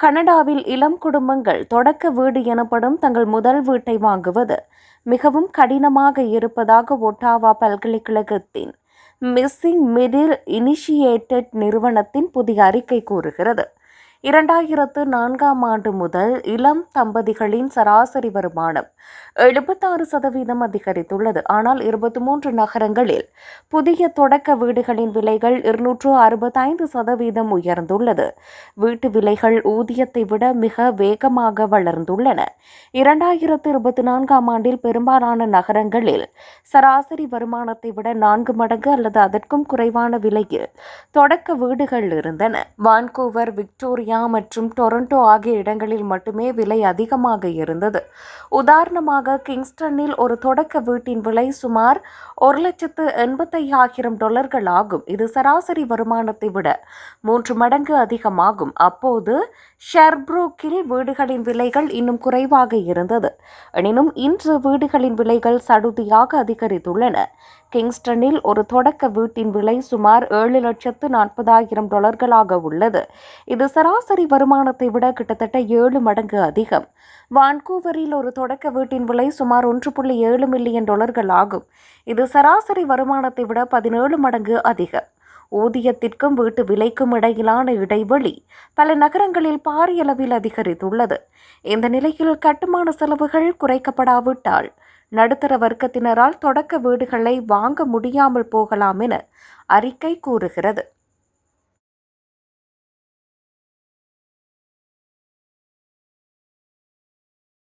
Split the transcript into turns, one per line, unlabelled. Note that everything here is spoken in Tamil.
கனடாவில் இளம் குடும்பங்கள் தொடக்க வீடு எனப்படும் தங்கள் முதல் வீட்டை வாங்குவது மிகவும் கடினமாக இருப்பதாக ஒட்டாவா பல்கலைக்கழகத்தின் மிஸ்ஸிங் மிடில் இனிஷியேட்டட் நிறுவனத்தின் புதிய அறிக்கை கூறுகிறது. 2004 முதல் இளம் தம்பதிகளின் சராசரி வருமானம் 76% அதிகரித்துள்ளது. ஆனால் 23 நகரங்களில் புதிய தொடக்க வீடுகளின் விலைகள் 265% உயர்ந்துள்ளது. வீட்டு விலைகள் ஊதியத்தை விட மிக வேகமாக வளர்ந்துள்ளன. 2024 ஆண்டில் பெரும்பாலான நகரங்களில் சராசரி வருமானத்தை விட 4 மடங்கு அல்லது அதற்கும் குறைவான விலையில் தொடக்க வீடுகள் இருந்தன. வான்கூவர், விக்டோரியா மற்றும் டொரண்டோ ஆகிய இடங்களில் மட்டுமே விலை அதிகமாக இருந்தது. உதாரணமாக, கிங்ஸ்டனில் ஒரு தொடக்க வீட்டின் விலை சுமார் $1,85,000 ஆகும். இது சராசரி வருமானத்தை விட 3 மடங்கு அதிகமாகும். அப்போது ஷெர்ப்ரூக்கில் வீடுகளின் விலைகள் இன்னும் குறைவாக இருந்தது. எனினும் இன்று வீடுகளின் விலைகள் சடுதியாக அதிகரித்துள்ளன. கிங்ஸ்டனில் ஒரு தொடக்க வீட்டின் விலை சுமார் $7,40,000 உள்ளது. இது சராசரி வருமானத்தை விட கிட்டத்தட்ட 7 மடங்கு அதிகம். வான்கூவரில் ஒரு தொடக்க வீட்டின் விலை சுமார் $1.7 மில்லியன் ஆகும். இது சராசரி வருமானத்தை விட 17 மடங்கு அதிகம். ஊதியத்திற்கும் வீட்டு விலைக்கும் இடையிலான இடைவெளி பல நகரங்களில் பாரியளவில் அதிகரித்துள்ளது. இந்த நிலையில் கட்டுமான செலவுகள் குறைக்கப்படாவிட்டால் நடுத்தர வர்க்கத்தினரால் தொடக்க வீடுகளை வாங்க முடியாமல் போகலாம் என அறிக்கை கூறுகிறது.